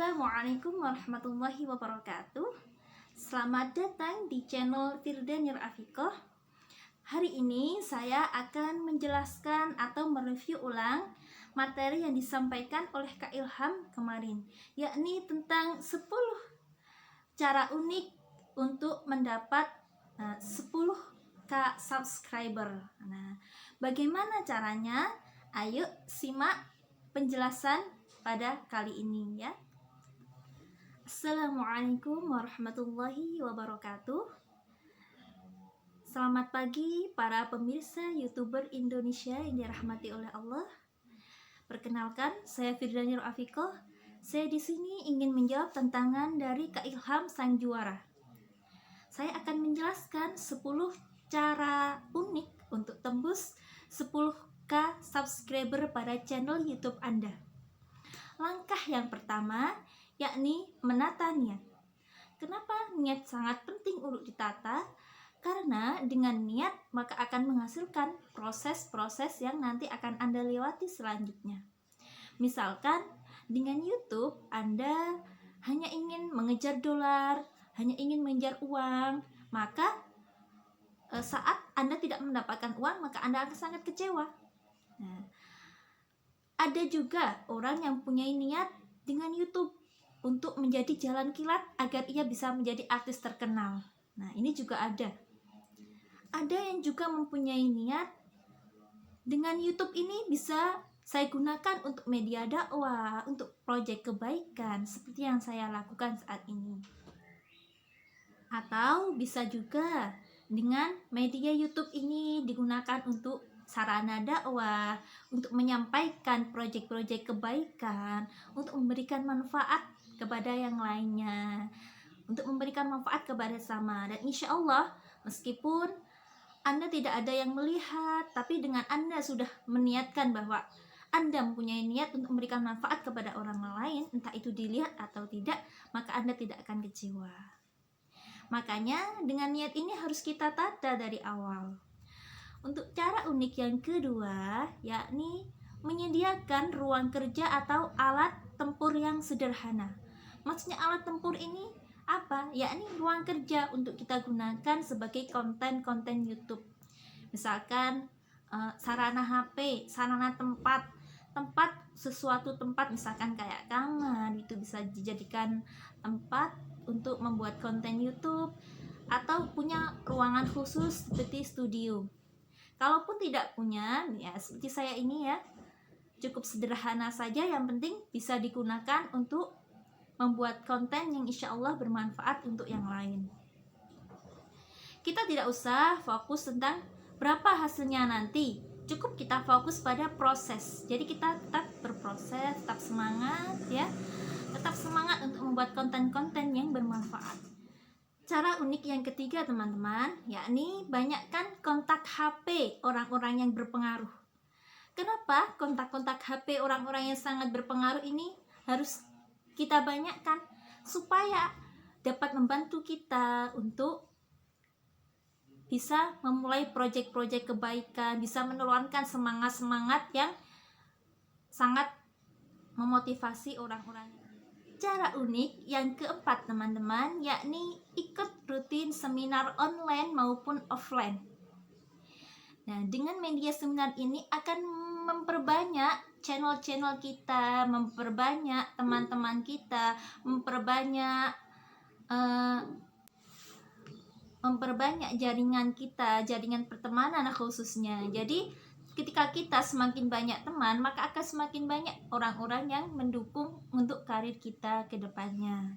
Assalamualaikum warahmatullahi wabarakatuh. Selamat datang di channel Firda Nur Afikoh. Hari ini saya akan menjelaskan atau mereview ulang materi yang disampaikan oleh Kak Ilham kemarin, yakni tentang 10 cara unik untuk mendapat 10k subscriber. Nah, bagaimana caranya? Ayo simak penjelasan pada kali ini ya. Assalamualaikum warahmatullahi wabarakatuh. Selamat pagi para pemirsa YouTuber Indonesia yang dirahmati oleh Allah. Perkenalkan, saya Firda Nur Afikoh. Saya di sini ingin menjawab tantangan dari Kak Ilham sang juara. Saya akan menjelaskan 10 cara unik untuk tembus 10k subscriber pada channel YouTube Anda. Langkah yang pertama yakni menata niat. Kenapa niat sangat penting untuk ditata? Karena dengan niat maka akan menghasilkan proses-proses yang nanti akan Anda lewati selanjutnya. Misalkan dengan YouTube Anda hanya ingin mengejar dolar, hanya ingin mengejar uang, maka saat Anda tidak mendapatkan uang maka Anda akan sangat kecewa. Nah, ada juga orang yang punya niat dengan YouTube untuk menjadi jalan kilat agar ia bisa menjadi artis terkenal. Nah, ini juga ada. Ada yang juga mempunyai niat dengan YouTube ini bisa saya gunakan untuk media dakwah, untuk proyek kebaikan seperti yang saya lakukan saat ini. Atau bisa juga dengan media YouTube ini digunakan untuk sarana dakwah, untuk menyampaikan proyek-proyek kebaikan, untuk memberikan manfaat kepada yang lainnya, untuk memberikan manfaat kepada sama. Dan insya Allah meskipun Anda tidak ada yang melihat, tapi dengan Anda sudah meniatkan bahwa Anda mempunyai niat untuk memberikan manfaat kepada orang lain, entah itu dilihat atau tidak, maka Anda tidak akan kecewa. Makanya dengan niat ini harus kita tata dari awal. Untuk cara unik yang kedua, yakni menyediakan ruang kerja atau alat tempur yang sederhana. Maksudnya alat tempur ini apa? Yakni ruang kerja untuk kita gunakan sebagai konten-konten YouTube. Misalkan sarana HP, sarana tempat sesuatu tempat, misalkan kayak kamar, itu bisa dijadikan tempat untuk membuat konten YouTube, atau punya ruangan khusus seperti studio. Kalaupun tidak punya, ya seperti saya ini ya, cukup sederhana saja, yang penting bisa digunakan untuk membuat konten yang insya Allah bermanfaat untuk yang lain. Kita tidak usah fokus tentang berapa hasilnya nanti, cukup kita fokus pada proses. Jadi kita tetap berproses, tetap semangat ya, tetap semangat untuk membuat konten-konten yang bermanfaat. Cara unik yang ketiga teman-teman, yakni banyakkan kontak HP orang-orang yang berpengaruh. Kenapa kontak-kontak HP orang-orang yang sangat berpengaruh ini harus kita banyakkan? Supaya dapat membantu kita untuk bisa memulai proyek-proyek kebaikan, bisa menurunkan semangat-semangat yang sangat memotivasi orang-orang. Cara unik yang keempat teman-teman, yakni ikut rutin seminar online maupun offline. Nah, dengan media seminar ini akan memperbanyak channel-channel kita, memperbanyak teman-teman kita, memperbanyak jaringan kita, jaringan pertemanan khususnya. Jadi ketika kita semakin banyak teman, maka akan semakin banyak orang-orang yang mendukung untuk karir kita ke depannya.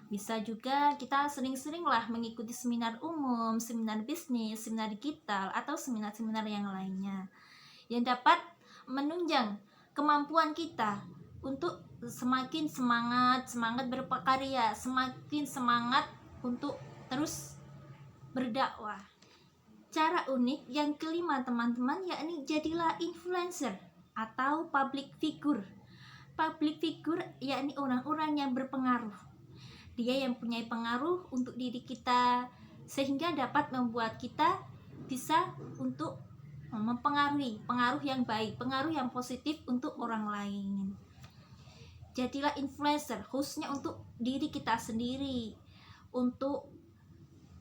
Bisa juga kita sering-seringlah mengikuti seminar umum, seminar bisnis, seminar digital, atau seminar-seminar yang lainnya yang dapat menunjang kemampuan kita untuk semakin semangat berkarya, semakin semangat untuk terus berdakwah. Cara unik yang kelima teman-teman, yakni jadilah influencer atau public figure. Public figure yakni orang-orang yang berpengaruh. Dia yang punya pengaruh untuk diri kita, sehingga dapat membuat kita bisa untuk mempengaruhi, pengaruh yang baik, pengaruh yang positif untuk orang lain. jadilah influencer, khususnya untuk diri kita sendiri, untuk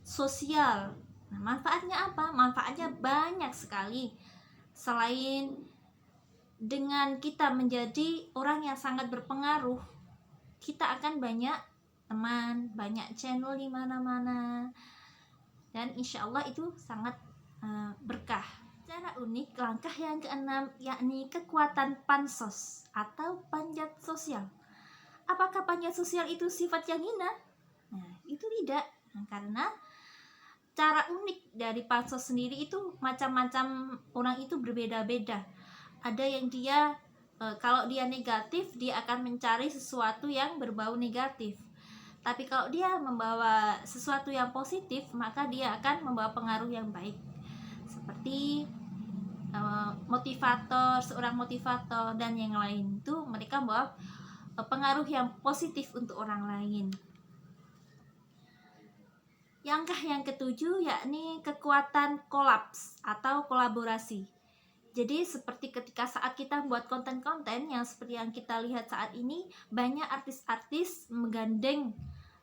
sosial. Nah, manfaatnya apa? Manfaatnya banyak sekali. Selain dengan kita menjadi orang yang sangat berpengaruh, kita akan banyak teman, banyak channel di mana-mana, dan insya Allah itu sangat berkah. Cara unik, langkah yang keenam, yakni kekuatan pansos atau panjat sosial. Apakah panjat sosial itu sifat yang hina? Nah, itu tidak. Karena cara unik dari pansos sendiri itu macam-macam orang itu berbeda-beda. Ada yang dia kalau dia negatif, dia akan mencari sesuatu yang berbau negatif. Tapi kalau dia membawa sesuatu yang positif, maka dia akan membawa pengaruh yang baik. Seperti motivator, seorang motivator dan yang lain itu mereka membawa pengaruh yang positif untuk orang lain. Langkah yang ketujuh yakni kekuatan kolaps atau kolaborasi. Jadi seperti ketika saat kita membuat konten-konten yang seperti yang kita lihat saat ini, banyak artis-artis menggandeng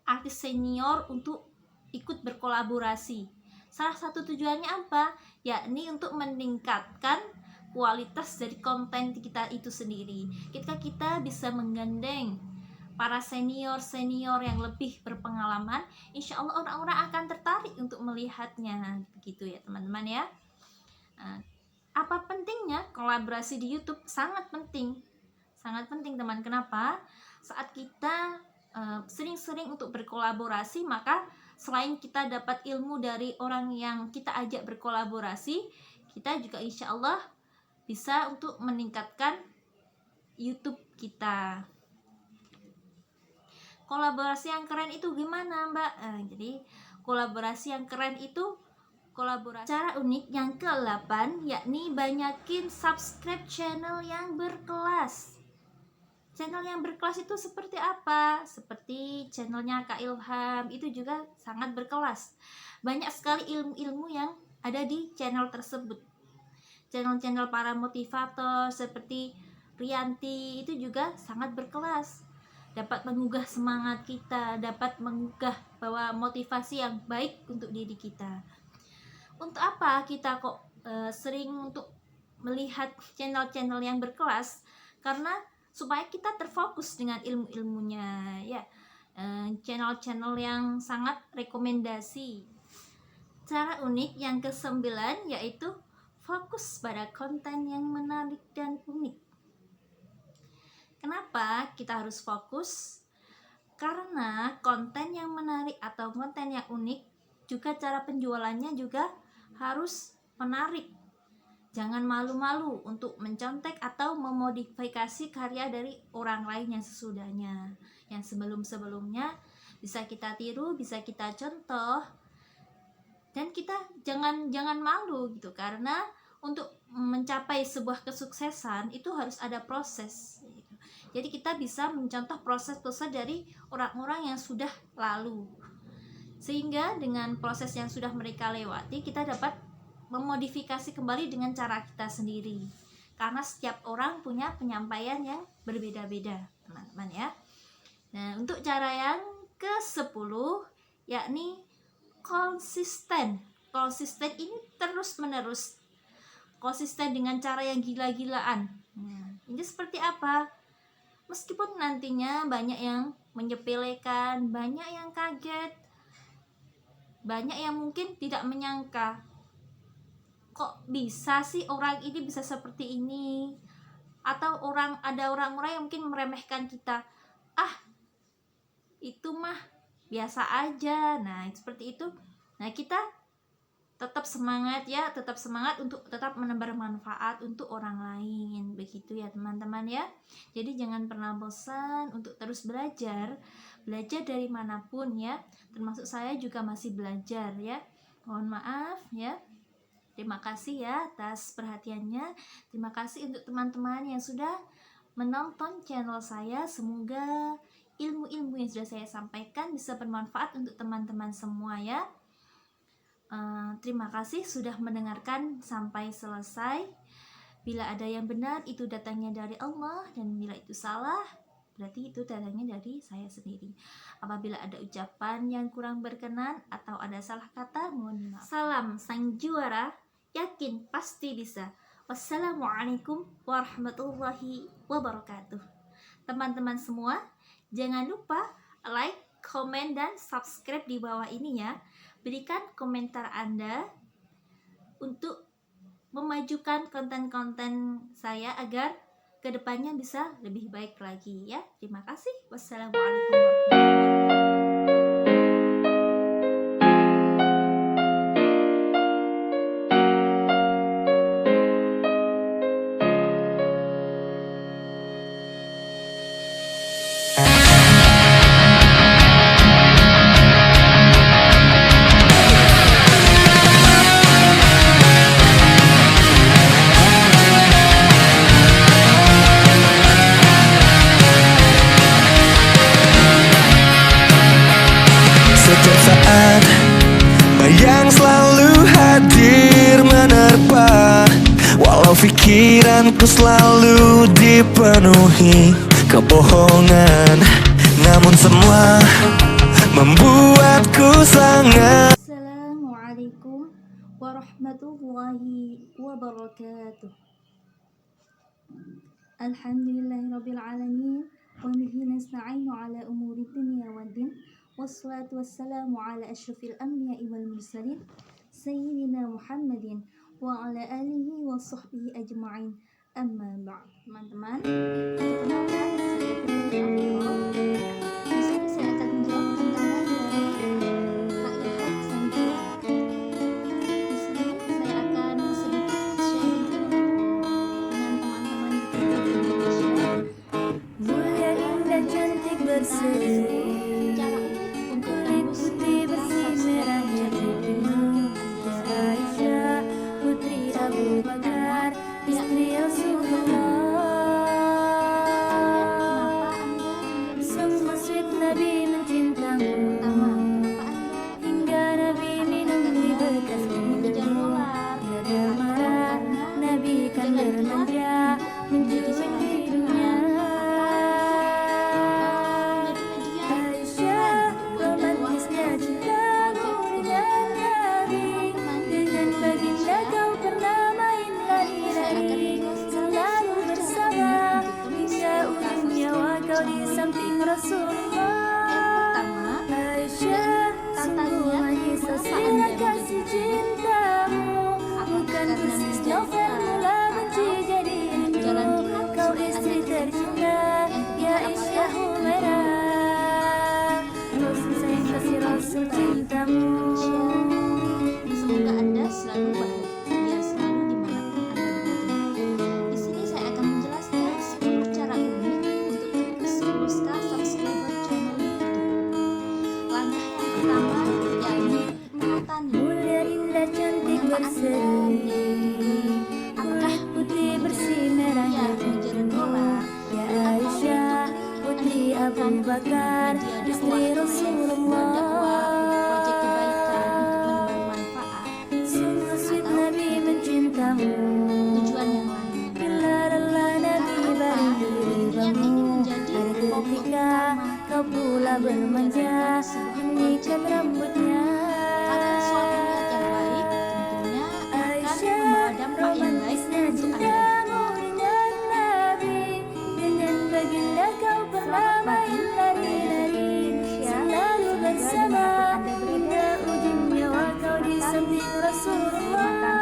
artis senior untuk ikut berkolaborasi. Salah satu tujuannya apa? Yakni untuk meningkatkan kualitas dari konten kita itu sendiri. Ketika kita bisa menggandeng para senior-senior yang lebih berpengalaman, insya Allah orang-orang akan tertarik untuk melihatnya. Begitu ya teman-teman ya. Apa pentingnya kolaborasi di YouTube? Sangat penting. Sangat penting teman. Kenapa? Saat kita sering-sering untuk berkolaborasi, maka selain kita dapat ilmu dari orang yang kita ajak berkolaborasi, kita juga insya Allah bisa untuk meningkatkan YouTube kita. Kolaborasi yang keren itu gimana, Mbak? Jadi kolaborasi yang keren itu kolaborasi cara unik yang ke-8, yakni banyakin subscribe channel yang berkelas. Channel yang berkelas itu seperti apa? Seperti channelnya Kak Ilham, itu juga sangat berkelas. Banyak sekali ilmu-ilmu yang ada di channel tersebut. Channel-channel para motivator seperti Rianti itu juga sangat berkelas. Dapat menggugah semangat kita, dapat menggugah bahwa motivasi yang baik untuk diri kita. Untuk apa kita kok sering untuk melihat channel-channel yang berkelas? Karena supaya kita terfokus dengan ilmu-ilmunya ya, channel-channel yang sangat rekomendasi. Cara unik yang ke-9 yaitu fokus pada konten yang menarik dan unik. Kenapa kita harus fokus? Karena konten yang menarik atau konten yang unik juga cara penjualannya juga harus menarik. Jangan malu-malu untuk mencontek atau memodifikasi karya dari orang lain yang sesudahnya, yang sebelum-sebelumnya bisa kita tiru, bisa kita contoh, dan kita jangan malu gitu, karena untuk mencapai sebuah kesuksesan itu harus ada proses. Jadi kita bisa mencontoh proses-proses dari orang-orang yang sudah lalu, sehingga dengan proses yang sudah mereka lewati kita dapat memodifikasi kembali dengan cara kita sendiri, karena setiap orang punya penyampaian yang berbeda-beda teman-teman ya. Nah, untuk cara yang ke-10 yakni konsisten. Konsisten ini terus-menerus, konsisten dengan cara yang gila-gilaan. Nah, ini seperti apa? Meskipun nantinya banyak yang menyepelekan, banyak yang kaget, banyak yang mungkin tidak menyangka, kok bisa sih orang ini bisa seperti ini, atau ada orang-orang yang mungkin meremehkan kita, itu mah biasa aja. Nah seperti itu. Nah kita tetap semangat ya, tetap semangat untuk tetap menebar manfaat untuk orang lain, begitu ya teman-teman ya. Jadi jangan pernah bosan untuk terus belajar dari manapun ya, termasuk saya juga masih belajar ya. Mohon maaf ya. Terima kasih ya atas perhatiannya. Terima kasih untuk teman-teman yang sudah menonton channel saya. Semoga ilmu-ilmu yang sudah saya sampaikan bisa bermanfaat untuk teman-teman semua ya. Terima kasih sudah mendengarkan sampai selesai. Bila ada yang benar itu datangnya dari Allah, dan bila itu salah berarti itu datangnya dari saya sendiri. Apabila ada ucapan yang kurang berkenan atau ada salah kata, mohon maaf. Salam sang juara, yakin pasti bisa. Wassalamualaikum warahmatullahi wabarakatuh. Teman-teman semua, jangan lupa like, komen, dan subscribe di bawah ini ya. Berikan komentar Anda untuk memajukan konten-konten saya agar kedepannya bisa lebih baik lagi ya. Terima kasih. Wassalamualaikum warahmatullahi Setiap saat bayang selalu hadir menerpa, walau pikiranku selalu dipenuhi kebohongan, namun semua membuatku sangat. Assalamualaikum warahmatullahi wabarakatuh. Alhamdulillahirrabbilalamin, wa bihi nasta'inu ala umuri dunya waddin, wassalatu wassalamu ala asyrafil anbiya'i wal mursalin sayyidina Muhammadin wa ala alihi wa sahbihi ajma'in, amma ba'd. Teman-teman, perkenalkan saya Putri Afifah. Di sini saya akan menjawab pertanyaan dari Kak Ilham sang juara. Di sini saya akan sedikit sharing dengan teman-teman di Indonesia. Mulia, indah, cantik, berseri, Cara unik untuk kulit putih bersih merahnya putihmu. Aisyah, putri Abu Bakar, istri Rasulullah. Kenapa Anda Semua sweet Nabi mencintamu, pertama? Kenapa Anda hingga Nabi minum di bekas mengejar minummu. dolar? Tiada marah, Nabi kan bermanja menjadi hidupnya. Aisyah, romantisnya cintamu dengan Nabi. Dengan baginda kau pernah main lari-lari, selalu bersama hingga ujung nyawa kau di samping Rasulullah. Aisyah, sungguh manis sosial kasih cintamu, bukan persis novel mula benci jadi rindu. Kau istri tercinta, ya Aisyah Humairah, Rasul sayang kasih Rasul cintamu. Semoga Anda selalu bahagia, selalu dimanapun Anda berada. Di sini saya akan menjelaskan 10 cara unik untuk terus-teruskan subscriber channel YouTube. Langkah yang pertama yakni taatannya. Mulia, indah, cantik, berseri, kulit putih bersih merahnya Mengejar dolar. ya Aisyah, putri Abu Bakar, istri Rasulullah. Proyek kebaikan untuk menebar manfaat. Sungguh sweet Nabi mencintamu, Tujuan yang lain. bila lelah Nabi baring dirimu. Ada ketika kau pula bermanja mengikat rambutnya. Karena suatu niat yang baik tentunya akan Aisyah, membawa dampak yang baik romantisnya untuk Anda. cintamu dengan Nabi. Dengan baginda kau pernah main lari-lari, selalu bersama hingga ujung nyawa kau di samping Rasulullah.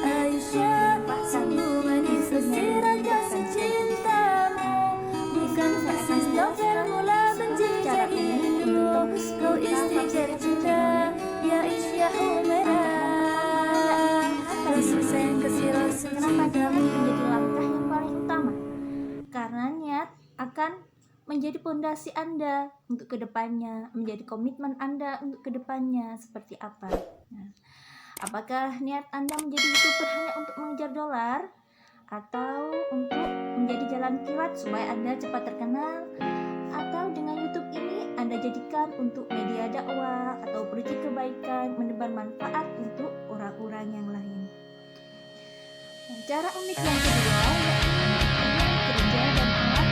Aisyah, sungguh manis sosial kasih cintamu, bukan persis novel mula benci jadi rindu. Kau istri tercinta, ya Aisyah Humairah, Rasul sayang kasih Rasul Kenapa niat cintamu. menjadi langkah yang paling utama? Karena niat akan menjadi pondasi Anda untuk kedepannya, menjadi komitmen Anda untuk kedepannya seperti apa. Nah, apakah niat Anda menjadi YouTuber hanya untuk mengejar dolar, atau untuk menjadi jalan kilat supaya Anda cepat terkenal, atau dengan YouTube ini Anda jadikan untuk media dakwah atau proyek kebaikan, menebar manfaat untuk orang-orang yang lain. Cara unik yang kedua yaitu kerja dan alat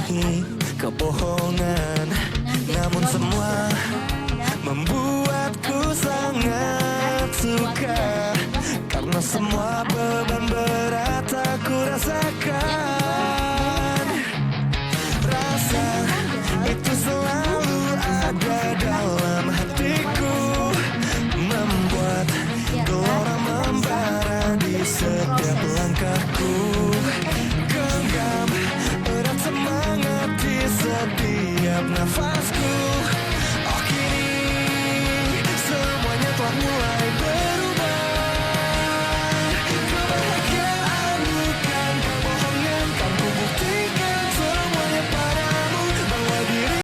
memenuhi kebohongan. Namun semua membuatku sangat suka, karena semua